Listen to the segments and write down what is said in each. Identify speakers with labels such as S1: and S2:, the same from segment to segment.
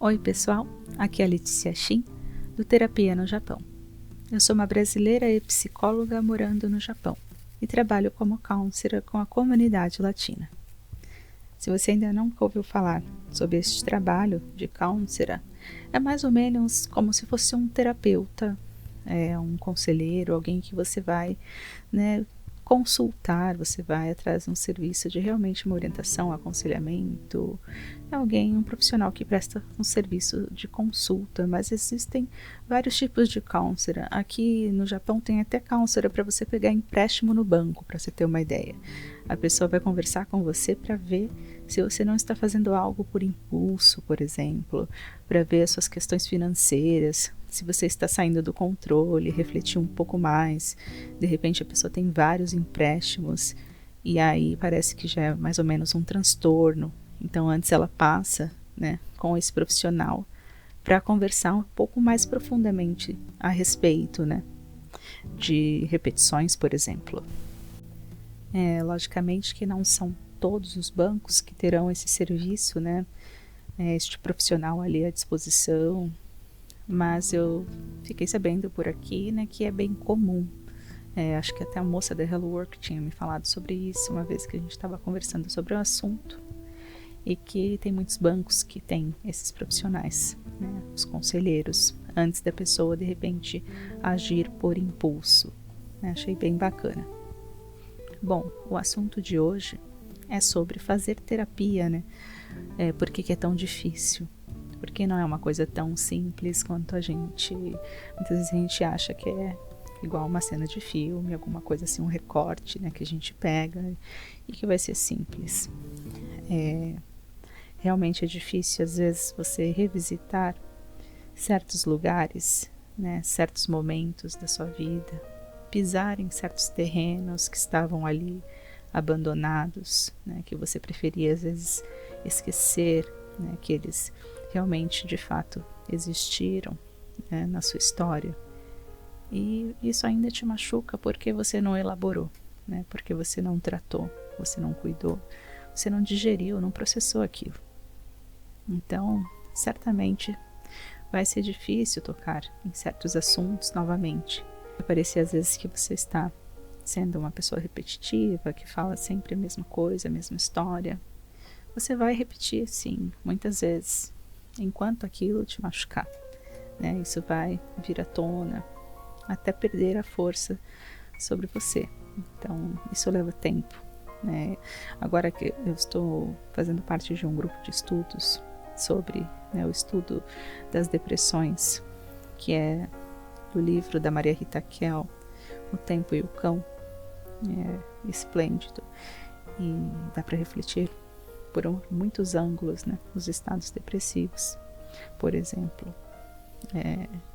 S1: Oi pessoal, aqui é a Letícia Shin, do Terapia no Japão. Eu sou uma brasileira e psicóloga morando no Japão e trabalho como counselor com a comunidade latina. Se você ainda nunca ouviu falar sobre este trabalho de counselor, é mais ou menos como se fosse um terapeuta, um conselheiro, alguém que você vai, consultar, você vai atrás de um serviço de realmente uma orientação, aconselhamento, um profissional que presta um serviço de consulta, mas existem vários tipos de counselor. Aqui no Japão tem até counselor para você pegar empréstimo no banco, para você ter uma ideia. A pessoa vai conversar com você para ver se você não está fazendo algo por impulso, por exemplo, para ver as suas questões financeiras, se você está saindo do controle, refletir um pouco mais. De repente a pessoa tem vários empréstimos e aí parece que já é mais ou menos um transtorno. Então antes ela passa, com esse profissional para conversar um pouco mais profundamente a respeito, de repetições, por exemplo. Logicamente que não são todos os bancos que terão esse serviço, este profissional ali à disposição, mas eu fiquei sabendo por aqui, que é bem comum. Acho que até a moça da Hello Work tinha me falado sobre isso uma vez que a gente estava conversando sobre o assunto, e que tem muitos bancos que têm esses profissionais, os conselheiros, antes da pessoa de repente agir por impulso. Achei bem bacana. Bom, o assunto de hoje é sobre fazer terapia, por que é tão difícil? Porque não é uma coisa tão simples quanto muitas vezes a gente acha que é igual uma cena de filme, alguma coisa assim, um recorte, que a gente pega e que vai ser simples. Realmente é difícil, às vezes, você revisitar certos lugares, certos momentos da sua vida, pisar em certos terrenos que estavam ali abandonados, que você preferia, às vezes, esquecer, que eles realmente, de fato, existiram na sua história. E isso ainda te machuca porque você não elaborou, porque você não tratou, você não cuidou, você não digeriu, não processou aquilo. Então, certamente vai ser difícil tocar em certos assuntos novamente. Vai parecer às vezes que você está sendo uma pessoa repetitiva, que fala sempre a mesma coisa, a mesma história. Você vai repetir, sim, muitas vezes, enquanto aquilo te machucar. Isso vai vir à tona, até perder a força sobre você. Então, isso leva tempo. Agora que eu estou fazendo parte de um grupo de estudos sobre o estudo das depressões, que é do livro da Maria Rita Kell, O Tempo e o Cão. É esplêndido e dá para refletir por muitos ângulos, os estados depressivos, por exemplo,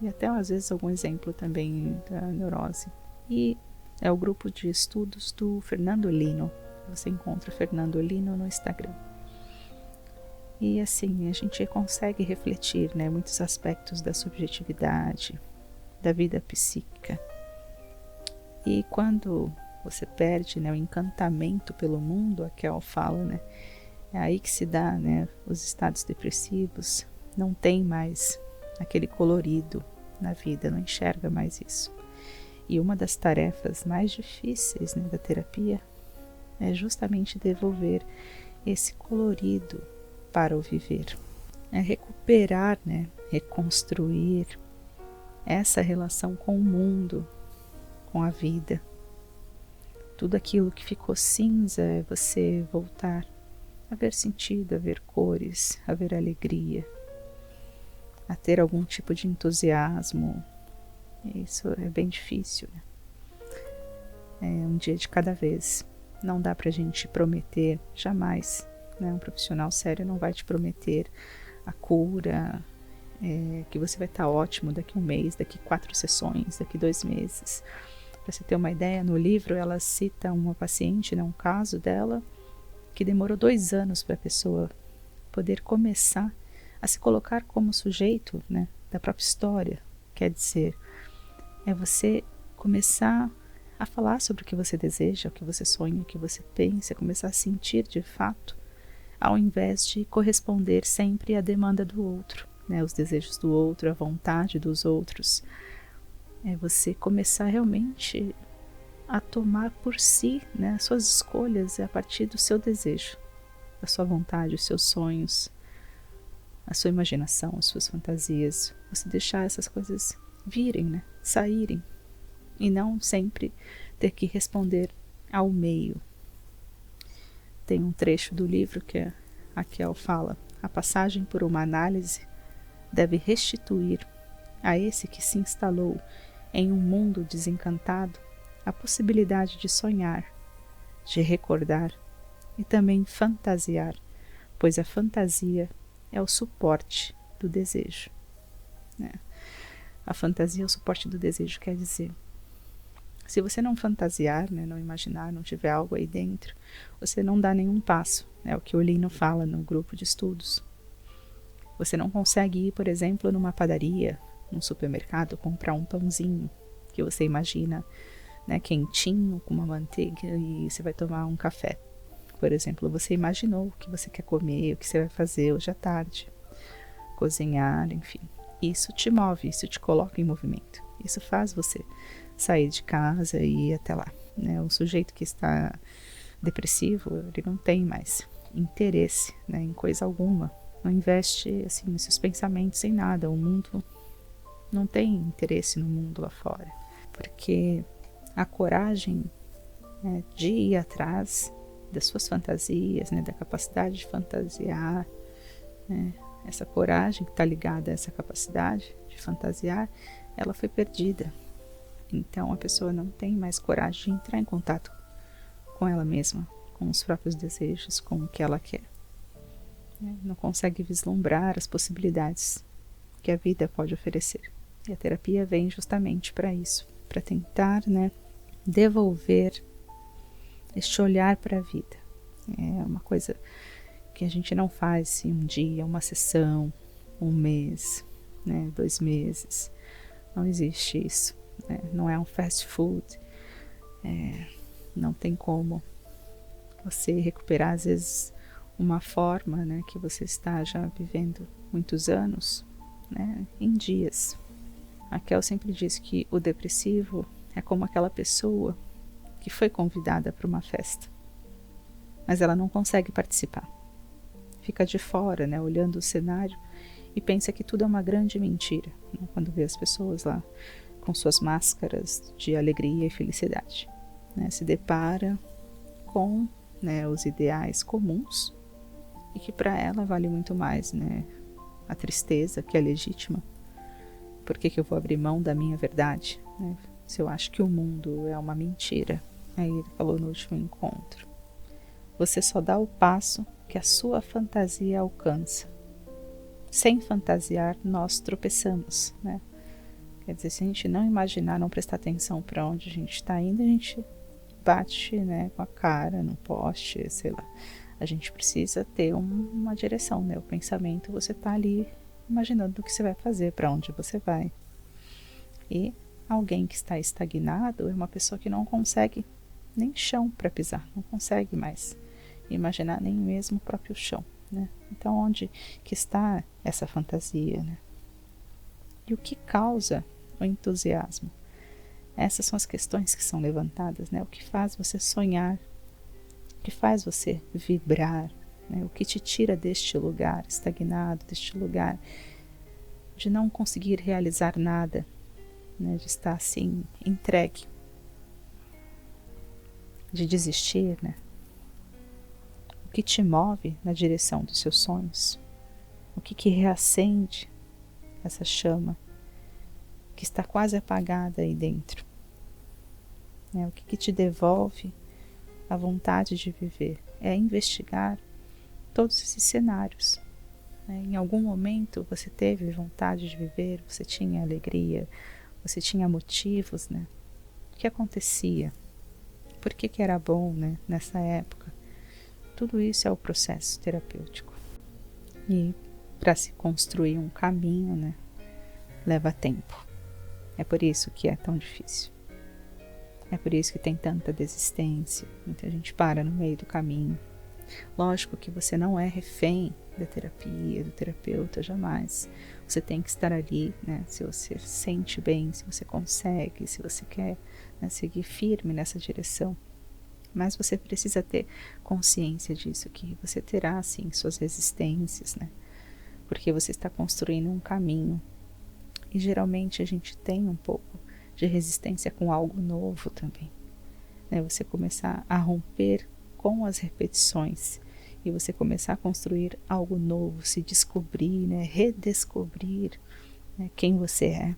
S1: e até às vezes algum exemplo também da neurose. E é o grupo de estudos do Fernando Lino. Você encontra o Fernando Lino no Instagram. E assim, a gente consegue refletir, muitos aspectos da subjetividade, da vida psíquica. E quando você perde, o encantamento pelo mundo, a Kel fala, é aí que se dá, os estados depressivos, não tem mais aquele colorido na vida, não enxerga mais isso. E uma das tarefas mais difíceis, da terapia é justamente devolver esse colorido para o viver. É recuperar, reconstruir essa relação com o mundo, com a vida. Tudo aquilo que ficou cinza é você voltar a ver sentido, a ver cores, a ver alegria, a ter algum tipo de entusiasmo. Isso é bem difícil. É um dia de cada vez. Não dá pra gente prometer jamais. Um profissional sério não vai te prometer a cura, que você vai estar ótimo daqui 1 mês, daqui 4 sessões, daqui 2 meses. Para você ter uma ideia, no livro ela cita uma paciente, um caso dela, que demorou 2 anos para a pessoa poder começar a se colocar como sujeito, da própria história. Quer dizer, é você começar a falar sobre o que você deseja, o que você sonha, o que você pensa, começar a sentir de fato, ao invés de corresponder sempre à demanda do outro. né, os desejos do outro, a vontade dos outros. É você começar realmente a tomar por si, né, as suas escolhas a partir do seu desejo, da sua vontade, os seus sonhos, a sua imaginação, as suas fantasias. Você deixar essas coisas virem, né, saírem, e não sempre ter que responder ao meio. Tem um trecho do livro que a Kel fala: a passagem por uma análise deve restituir a esse que se instalou em um mundo desencantado a possibilidade de sonhar, de recordar e também fantasiar, pois a fantasia é o suporte do desejo. A fantasia é o suporte do desejo, quer dizer, se você não fantasiar, né, não imaginar, não tiver algo aí dentro, você não dá nenhum passo. É o que o Lino fala no grupo de estudos. Você não consegue ir, por exemplo, numa padaria, num supermercado, comprar um pãozinho que você imagina, né, quentinho, com uma manteiga, e você vai tomar um café. Por exemplo, você imaginou o que você quer comer, o que você vai fazer hoje à tarde, cozinhar, enfim. Isso te move, isso te coloca em movimento. Isso faz você sair de casa e ir até lá, né? O sujeito que está depressivo, ele não tem mais interesse, né, em coisa alguma. Não investe assim nos seus pensamentos em nada. O mundo não tem interesse no mundo lá fora, porque a coragem, né, de ir atrás das suas fantasias, né, da capacidade de fantasiar, né, essa coragem que está ligada a essa capacidade de fantasiar, ela foi perdida. Então a pessoa não tem mais coragem de entrar em contato com ela mesma, com os próprios desejos, com o que ela quer. Não consegue vislumbrar as possibilidades que a vida pode oferecer. E a terapia vem justamente para isso, para tentar, né, devolver este olhar para a vida. É uma coisa que a gente não faz em um dia, uma sessão, um mês, né, 2 meses. Não existe isso, né? Não é um fast food. Não tem como você recuperar, às vezes, uma forma, né, que você está já vivendo muitos anos, né, em dias. A Kel sempre diz que o depressivo é como aquela pessoa que foi convidada para uma festa, mas ela não consegue participar. Fica de fora, né, olhando o cenário e pensa que tudo é uma grande mentira, né, quando vê as pessoas lá com suas máscaras de alegria e felicidade, né, se depara com, né, os ideais comuns e que para ela vale muito mais, né, a tristeza, que é legítima. Por que eu vou abrir mão da minha verdade, né, se eu acho que o mundo é uma mentira? Aí ele falou no último encontro: você só dá o passo que a sua fantasia alcança. Sem fantasiar, nós tropeçamos, né? Quer dizer, se a gente não imaginar, não prestar atenção para onde a gente está indo, a gente bate, né, com a cara no poste, sei lá. A gente precisa ter uma direção, né? O pensamento, você está ali imaginando o que você vai fazer, para onde você vai. E alguém que está estagnado é uma pessoa que não consegue nem chão para pisar, não consegue mais imaginar nem mesmo o próprio chão, né? Então, onde que está essa fantasia, né? E o que causa o entusiasmo? Essas são as questões que são levantadas, né? O que faz você sonhar? O que faz você vibrar? Né? O que te tira deste lugar estagnado, deste lugar de não conseguir realizar nada, né? De estar assim, entregue, de desistir, né? O que te move na direção dos seus sonhos? O que reacende essa chama que está quase apagada aí dentro? O que te devolve a vontade de viver? É investigar todos esses cenários. Em algum momento você teve vontade de viver, você tinha alegria, você tinha motivos, né? O que acontecia? Por que era bom, né, nessa época? Tudo isso é o processo terapêutico. E para se construir um caminho, né, leva tempo. É por isso que é tão difícil. É por isso que tem tanta desistência. Muita gente para no meio do caminho. Lógico que você não é refém da terapia, do terapeuta, jamais. Você tem que estar ali, né? Se você sente bem, se você consegue, se você quer, né, seguir firme nessa direção. Mas você precisa ter consciência disso, que você terá, sim, suas resistências, né? Porque você está construindo um caminho. E geralmente a gente tem um pouco de resistência com algo novo também, né? Você começar a romper com as repetições e você começar a construir algo novo, se descobrir, né? Redescobrir, né, quem você é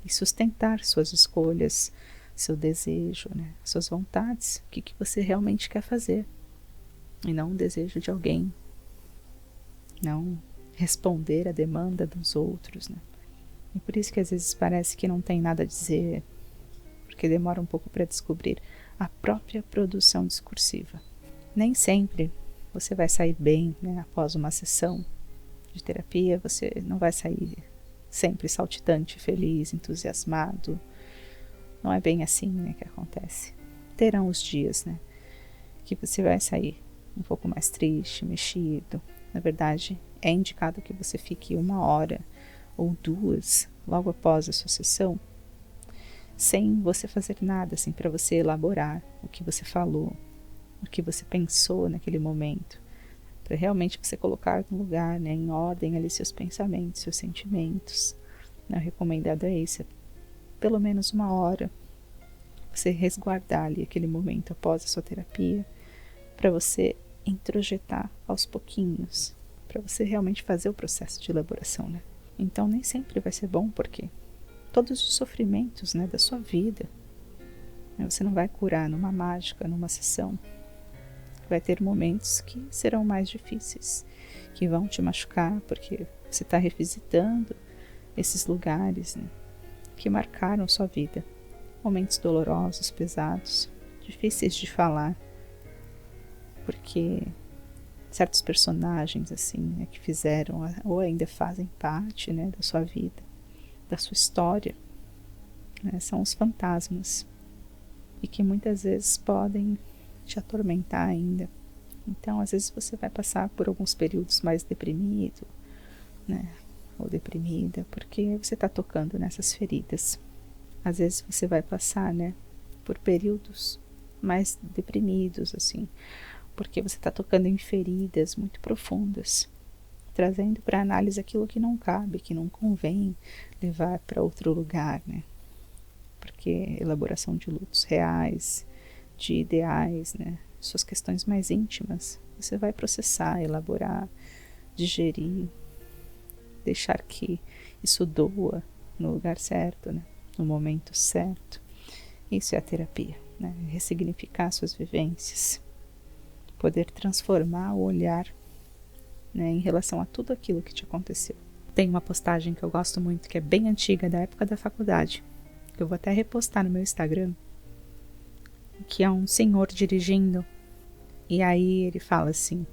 S1: e sustentar suas escolhas, seu desejo, né, suas vontades, o que você realmente quer fazer e não o desejo de alguém, não responder à demanda dos outros, né? E por isso que às vezes parece que não tem nada a dizer, porque demora um pouco para descobrir a própria produção discursiva. Nem sempre você vai sair bem, né, após uma sessão de terapia, você não vai sair sempre saltitante, feliz, entusiasmado. Não é bem assim, né, que acontece. Terão os dias, né, que você vai sair um pouco mais triste, mexido. Na verdade, é indicado que você fique 1 hora ou 2 logo após a sua sessão, sem você fazer nada, assim, para você elaborar o que você falou, o que você pensou naquele momento, para realmente você colocar no lugar, né, em ordem ali seus pensamentos, seus sentimentos. O recomendado é isso, pelo menos 1 hora, você resguardar ali aquele momento após a sua terapia, para você introjetar aos pouquinhos, para você realmente fazer o processo de elaboração, né? Então nem sempre vai ser bom, porque todos os sofrimentos, né, da sua vida, né, você não vai curar numa mágica, numa sessão. Vai ter momentos que serão mais difíceis, que vão te machucar, porque você está revisitando esses lugares, né, que marcaram sua vida. Momentos dolorosos, pesados, difíceis de falar, porque certos personagens assim, né, que fizeram ou ainda fazem parte, né, da sua vida, da sua história, né, são os fantasmas e que muitas vezes podem te atormentar ainda. Então, às vezes você vai passar por alguns períodos mais deprimido, né, ou deprimida, porque você está tocando nessas feridas. Às vezes você vai passar, né, por períodos mais deprimidos, assim, porque você está tocando em feridas muito profundas, trazendo para análise aquilo que não cabe, que não convém levar para outro lugar, né? Porque elaboração de lutos reais, de ideais, né? Suas questões mais íntimas, você vai processar, elaborar, digerir, deixar que isso doa no lugar certo, né? No momento certo. Isso é a terapia, né? Ressignificar suas vivências, poder transformar o olhar, né, em relação a tudo aquilo que te aconteceu. Tem uma postagem que eu gosto muito, que é bem antiga, da época da faculdade, que eu vou até repostar no meu Instagram, que é um senhor dirigindo, e aí ele fala assim: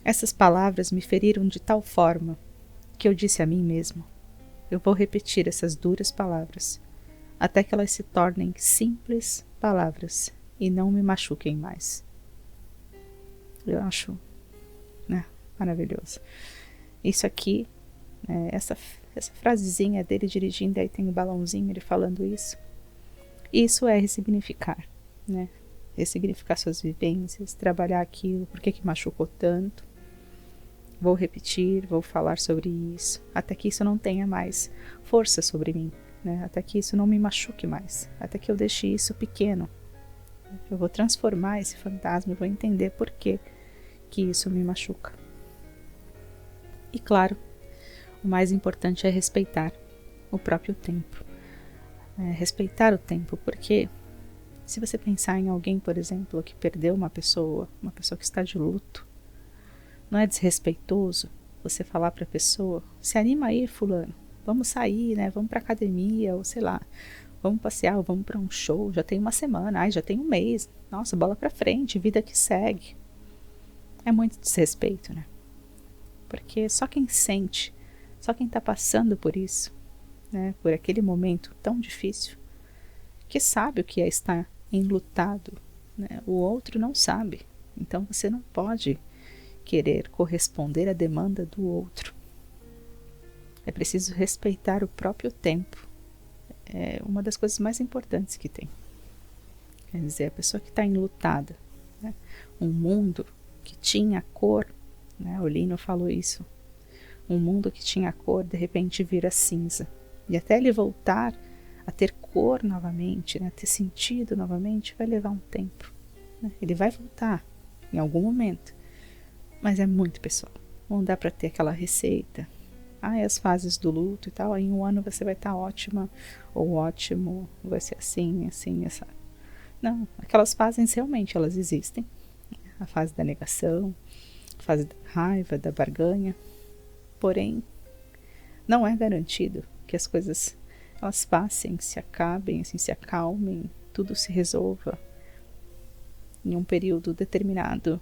S1: essas palavras me feriram de tal forma que eu disse a mim mesmo: eu vou repetir essas duras palavras até que elas se tornem simples palavras e não me machuquem mais. Eu acho, né, maravilhoso. Isso aqui, né, essa frasezinha dele dirigindo, aí tem o balãozinho, ele falando isso. Isso é ressignificar, né? Ressignificar suas vivências, trabalhar aquilo, por que machucou tanto. Vou repetir, vou falar sobre isso, até que isso não tenha mais força sobre mim, né? Até que isso não me machuque mais, até que eu deixe isso pequeno. Eu vou transformar esse fantasma, eu vou entender por que isso me machuca. E claro, o mais importante é respeitar o próprio tempo. Respeitar o tempo, porque se você pensar em alguém, por exemplo, que perdeu uma pessoa que está de luto, não é desrespeitoso você falar para a pessoa: se anima aí, fulano, vamos sair, né? Vamos para academia, ou sei lá, vamos passear, ou vamos para um show, já tem uma semana, já tem um mês, nossa, bola para frente, vida que segue. É muito desrespeito, né? Porque só quem sente, só quem está passando por isso, né, por aquele momento tão difícil, que sabe o que é estar enlutado, né? O outro não sabe, então você não pode querer corresponder à demanda do outro. É preciso respeitar o próprio tempo. É uma das coisas mais importantes que tem. Quer dizer, a pessoa que está enlutada, né? Um mundo que tinha cor, né? O Lino falou isso. Um mundo que tinha cor, de repente vira cinza. E até ele voltar a ter cor novamente, né? A ter sentido novamente, vai levar um tempo, né? Ele vai voltar em algum momento, mas é muito pessoal. Não dá para ter aquela receita. As fases do luto e tal, aí em um ano você vai estar ótima, ou ótimo, vai ser assim, assim, essa. Não, aquelas fases realmente, elas existem. A fase da negação, a fase da raiva, da barganha. Porém, não é garantido que as coisas, elas passem, se acabem, assim, se acalmem, tudo se resolva em um período determinado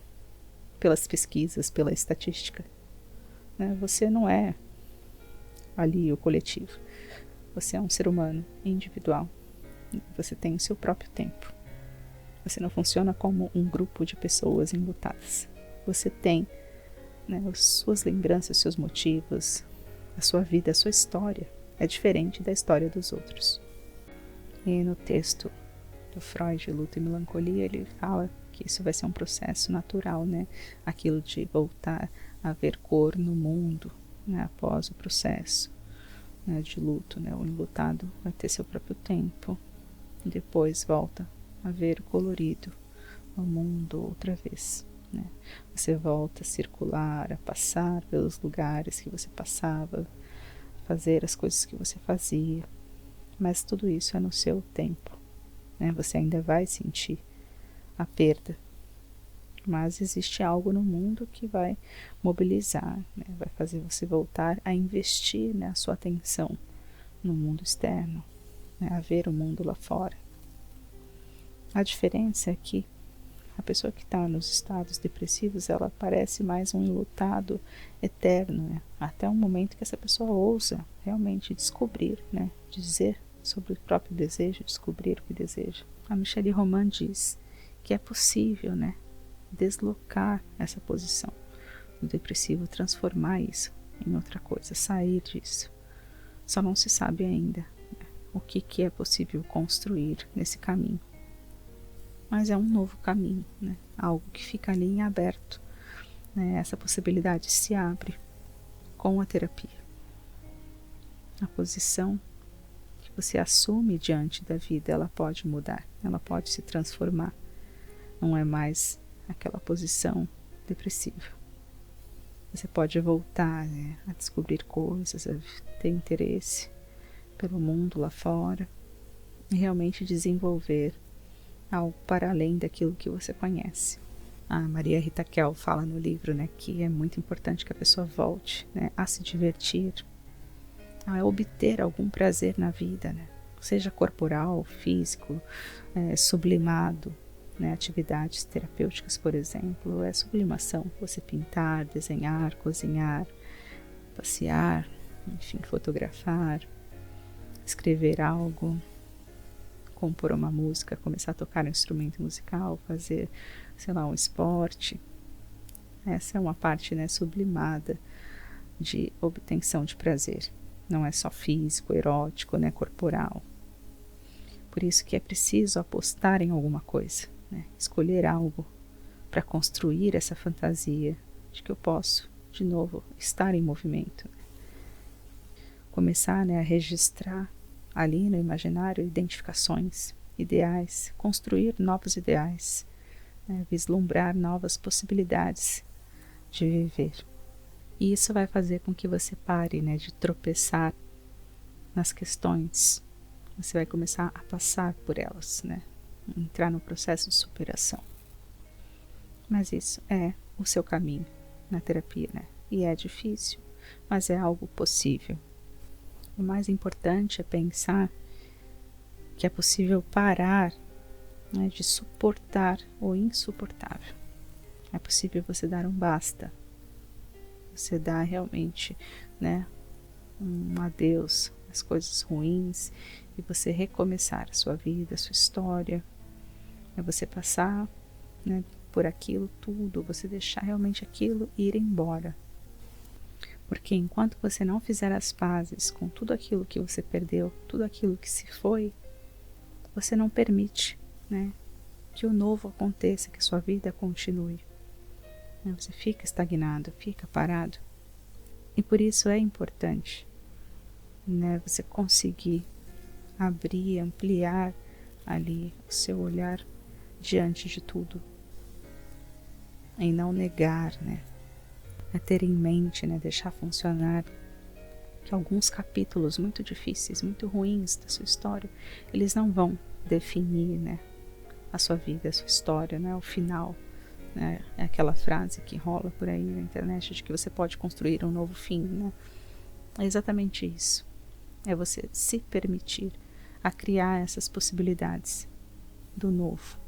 S1: pelas pesquisas, pela estatística. Né? Você não é ali o coletivo. Você é um ser humano individual. Você tem o seu próprio tempo. Você não funciona como um grupo de pessoas enlutadas. Você tem, né, as suas lembranças, seus motivos, a sua vida, a sua história. É diferente da história dos outros. E no texto do Freud, Luto e Melancolia, ele fala que isso vai ser um processo natural, né? Aquilo de voltar a ver cor no mundo, né? Após o processo, né, de luto, né? O enlutado vai ter seu próprio tempo. Depois volta a ver o colorido no mundo outra vez, né? Você volta a circular, a passar pelos lugares que você passava, fazer as coisas que você fazia, mas tudo isso é no seu tempo, né? Você ainda vai sentir a perda, mas existe algo no mundo que vai mobilizar, né? Vai fazer você voltar a investir, né, a sua atenção no mundo externo, né, a ver o mundo lá fora. A diferença é que a pessoa que está nos estados depressivos, ela parece mais um enlutado eterno, né? Até um momento que essa pessoa ousa realmente descobrir, né? Dizer sobre o próprio desejo, descobrir o que deseja. A Michelle Roman diz que é possível, né, deslocar essa posição do depressivo, transformar isso em outra coisa, sair disso. Só não se sabe ainda, né, o que é possível construir nesse caminho. Mas é um novo caminho, né? Algo que fica ali em aberto, né? Essa possibilidade se abre com a terapia. A posição que você assume diante da vida, ela pode mudar, ela pode se transformar. Não é mais aquela posição depressiva. Você pode voltar, né, a descobrir coisas, a ter interesse pelo mundo lá fora e realmente desenvolver algo para além daquilo que você conhece. A Maria Rita Kell fala no livro, né, que é muito importante que a pessoa volte, né, a se divertir, a obter algum prazer na vida, né, seja corporal, físico, sublimado, né, atividades terapêuticas, por exemplo, é sublimação. Você pintar, desenhar, cozinhar, passear, enfim, fotografar, escrever algo, compor uma música, começar a tocar um instrumento musical, fazer, sei lá, um esporte. Essa é uma parte, né, sublimada de obtenção de prazer. Não é só físico, erótico, né, corporal. Por isso que é preciso apostar em alguma coisa, né, escolher algo para construir essa fantasia de que eu posso, de novo, estar em movimento. Começar, né, a registrar ali no imaginário identificações, ideais, construir novos ideais, né, vislumbrar novas possibilidades de viver. E isso vai fazer com que você pare, né, de tropeçar nas questões. Você vai começar a passar por elas, né, entrar no processo de superação. Mas isso é o seu caminho na terapia, né? E é difícil, mas é algo possível. O mais importante é pensar que é possível parar, né, de suportar o insuportável. É possível você dar um basta. Você dar realmente, né, um adeus às coisas ruins e você recomeçar a sua vida, a sua história. É você passar, né, por aquilo tudo, você deixar realmente aquilo ir embora. Porque enquanto você não fizer as pazes com tudo aquilo que você perdeu, tudo aquilo que se foi, você não permite, né, que o novo aconteça, que a sua vida continue. Você fica estagnado, fica parado. E por isso é importante, né, você conseguir abrir, ampliar ali o seu olhar diante de tudo. E não negar, né? É ter em mente, né, deixar funcionar que alguns capítulos muito difíceis, muito ruins da sua história, eles não vão definir, né, a sua vida, a sua história, né, o final, né? É aquela frase que rola por aí na internet de que você pode construir um novo fim, né? É exatamente isso. É você se permitir a criar essas possibilidades do novo.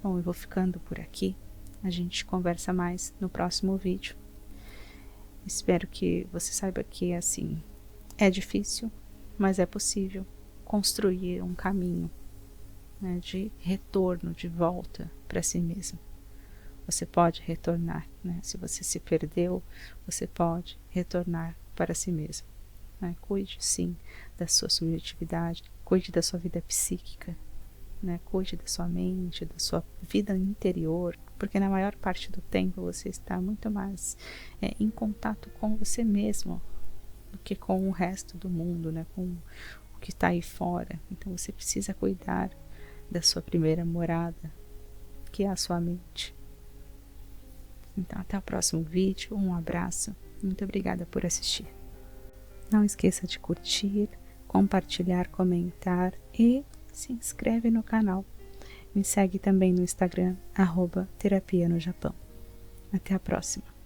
S1: Bom, eu vou ficando por aqui. A gente conversa mais no próximo vídeo. Espero que você saiba que, assim, é difícil, mas é possível construir um caminho, né, de retorno, de volta para si mesmo. Você pode retornar, né? Se você se perdeu, você pode retornar para si mesmo, né? Cuide, sim, da sua subjetividade, cuide da sua vida psíquica, né? Cuide da sua mente, da sua vida interior, porque na maior parte do tempo você está muito mais em contato com você mesmo do que com o resto do mundo, né? Com o que está aí fora. Então você precisa cuidar da sua primeira morada, que é a sua mente. Então até o próximo vídeo, um abraço, muito obrigada por assistir. Não esqueça de curtir, compartilhar, comentar e se inscreve no canal. Me segue também no Instagram, @terapia no Japão. Até a próxima.